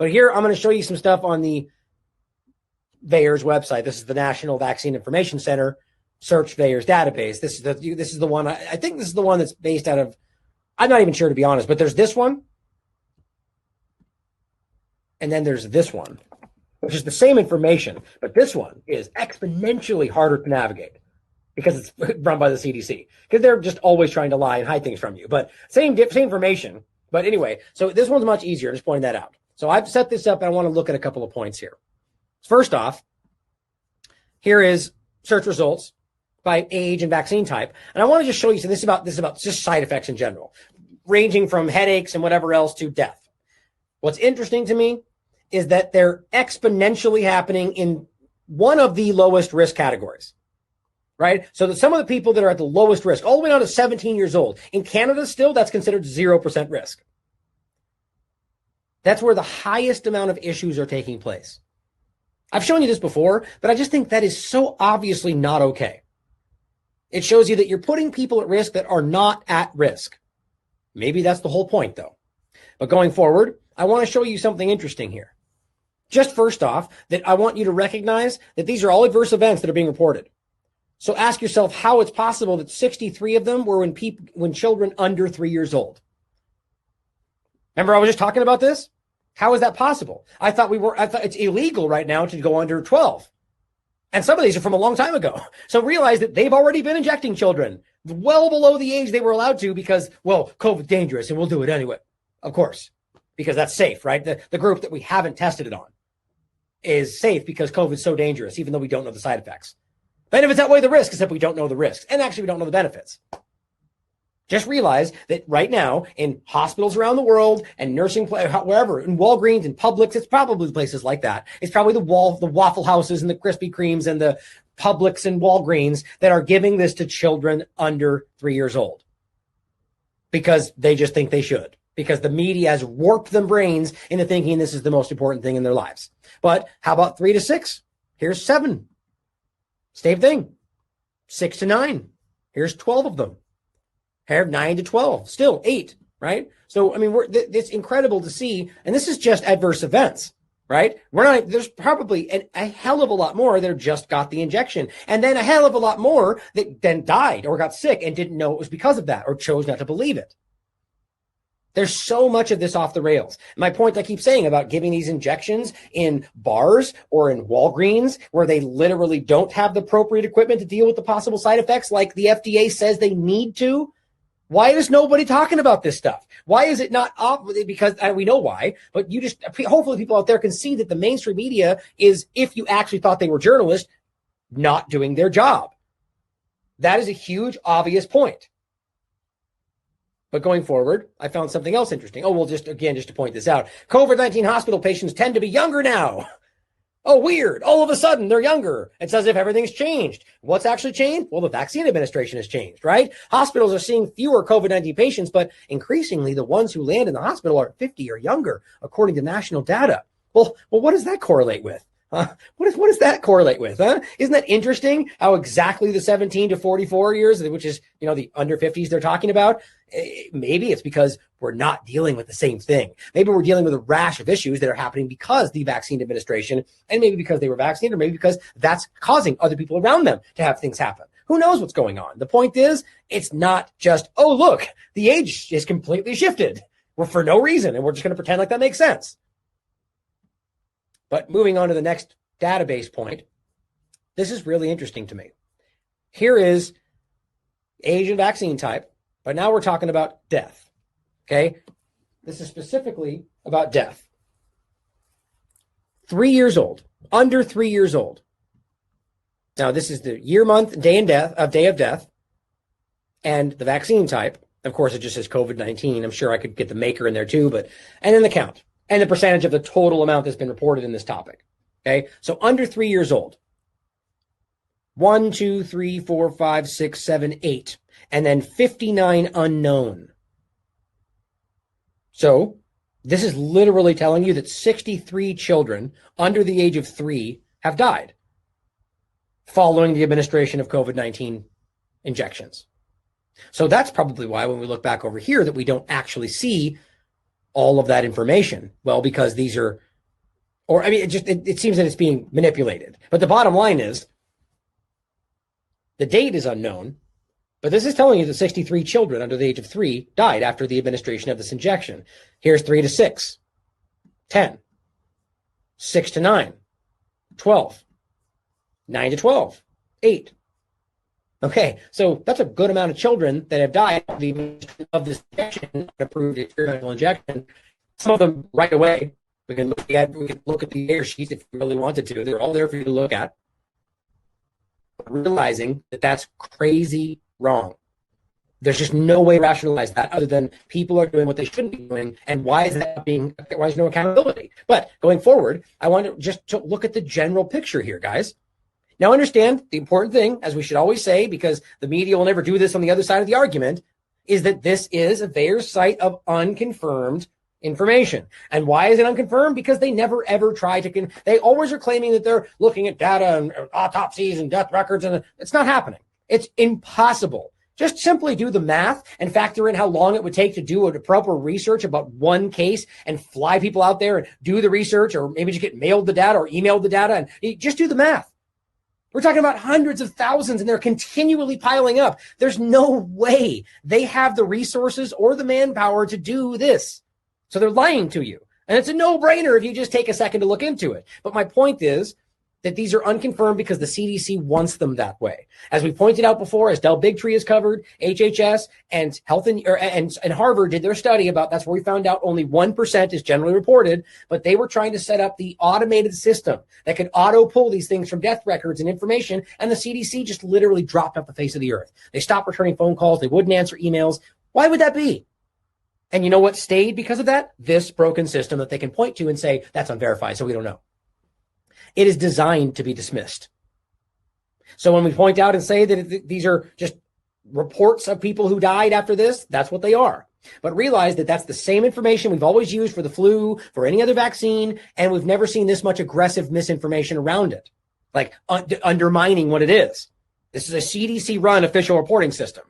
But here I'm going to show you some stuff on the VAERS website. This is the National Vaccine Information Center. Search VAERS database. This is the one. I think this is the one that's based out of. I'm not even sure, to be honest. But there's this one, and then there's this one, which is the same information, but this one is exponentially harder to navigate because it's run by the CDC, because they're just always trying to lie and hide things from you. But same information. But anyway, so this one's much easier. Just pointing that out. So I've set this up, and I want to look at a couple of points here. First off, here is search results by age and vaccine type. And I want to just show you, so this is about just side effects in general, ranging from headaches and whatever else to death. What's interesting to me is that they're exponentially happening in one of the lowest risk categories, right? So that some of the people that are at the lowest risk, all the way down to 17 years old, in Canada still, that's considered 0% risk. That's where the highest amount of issues are taking place. I've shown you this before, but I just think that is so obviously not okay. It shows you that you're putting people at risk that are not at risk. Maybe that's the whole point, though. But going forward, I want to show you something interesting here. Just first off, that I want you to recognize that these are all adverse events that are being reported. So ask yourself how it's possible that 63 of them were when children under 3 years old. Remember, I was just talking about this? How is that possible? I thought it's illegal right now to go under 12. And some of these are from a long time ago. So realize that they've already been injecting children well below the age they were allowed to because, well, COVID's dangerous and we'll do it anyway. Of course, because that's safe, right? The group that we haven't tested it on is safe because COVID's so dangerous, even though we don't know the side effects. Benefits outweigh the risks, except we don't know the risks. And actually, we don't know the benefits. Just realize that right now in hospitals around the world and nursing, wherever, in Walgreens and Publix, it's probably places like that. It's probably the Waffle Houses and the Krispy Kremes and the Publix and Walgreens that are giving this to children under 3 years old because they just think they should, because the media has warped their brains into thinking this is the most important thing in their lives. But how about 3 to 6? Here's 7. Same thing. 6 to 9. Here's 12 of them. Here, 9 to 12, still 8, right? So, I mean, it's incredible to see, and this is just adverse events, right? There's probably a hell of a lot more that just got the injection, and then a hell of a lot more that then died or got sick and didn't know it was because of that or chose not to believe it. There's so much of this off the rails. My point I keep saying about giving these injections in bars or in Walgreens where they literally don't have the appropriate equipment to deal with the possible side effects like the FDA says they need to. Why is nobody talking about this stuff? Why is it not off? Because we know why, but hopefully people out there can see that the mainstream media is, if you actually thought they were journalists, not doing their job. That is a huge, obvious point. But going forward, I found something else interesting. Oh, well, just to point this out, COVID-19 hospital patients tend to be younger now. Oh, weird. All of a sudden, they're younger. It's as if everything's changed. What's actually changed? Well, the vaccine administration has changed, right? Hospitals are seeing fewer COVID-19 patients, but increasingly the ones who land in the hospital are 50 or younger, according to national data. Well, what does that correlate with? What does that correlate with? Isn't that interesting how exactly the 17 to 44 years, which is, the under 50s they're talking about, maybe it's because we're not dealing with the same thing. Maybe we're dealing with a rash of issues that are happening because the vaccine administration, and maybe because they were vaccinated, or maybe because that's causing other people around them to have things happen. Who knows what's going on? The point is, it's not just, oh, look, the age is completely shifted. Well, for no reason, and we're just going to pretend like that makes sense. But moving on to the next database point, this is really interesting to me. Here is age and vaccine type, but now we're talking about death, okay? This is specifically about death. 3 years old, under 3 years old. Now, this is the year, month, day of death, and the vaccine type. Of course, it just says COVID-19. I'm sure I could get the maker in there too, and then the count. And the percentage of the total amount that's been reported in this topic. Okay, so under 3 years old. 1, 2, 3, 4, 5, 6, 7, 8. And then 59 unknown. So this is literally telling you that 63 children under the age of 3 have died following the administration of COVID-19 injections. So that's probably why when we look back over here that we don't actually see all of that information. Well, because these are Or, I mean, it seems that it's being manipulated. But the bottom line is the date is unknown, but this is telling you that 63 children under the age of 3 died after the administration of this injection. Here's 3 to 6, 10, 6 to 9, 12, 9 to 12, 8. Okay, so that's a good amount of children that have died of this injection, approved experimental injection. Some of them right away. We can look at the data sheets if you really wanted to. They're all there for you to look at. Realizing that that's crazy wrong. There's just no way to rationalize that other than people are doing what they shouldn't be doing. And why is no accountability? But going forward, I want to just to look at the general picture here, guys. Now understand the important thing, as we should always say, because the media will never do this on the other side of the argument, is that this is a VAERS site of unconfirmed information. And why is it unconfirmed? Because they never ever try to, they always are claiming that they're looking at data and autopsies and death records, and it's not happening. It's impossible. Just simply do the math and factor in how long it would take to do a proper research about one case and fly people out there and do the research, or maybe just get mailed the data or emailed the data, and you just do the math. We're talking about hundreds of thousands, and they're continually piling up. There's no way they have the resources or the manpower to do this. So they're lying to you. And it's a no-brainer if you just take a second to look into it. But my point is that these are unconfirmed because the CDC wants them that way. As we pointed out before, as Del Bigtree has covered, HHS and and Harvard did their study about, that's where we found out only 1% is generally reported, but they were trying to set up the automated system that could auto-pull these things from death records and information, and the CDC just literally dropped off the face of the earth. They stopped returning phone calls. They wouldn't answer emails. Why would that be? And you know what stayed because of that? This broken system that they can point to and say, that's unverified, so we don't know. It is designed to be dismissed. So when we point out and say that these are just reports of people who died after this, that's what they are. But realize that that's the same information we've always used for the flu, for any other vaccine, and we've never seen this much aggressive misinformation around it, like undermining what it is. This is a CDC-run official reporting system.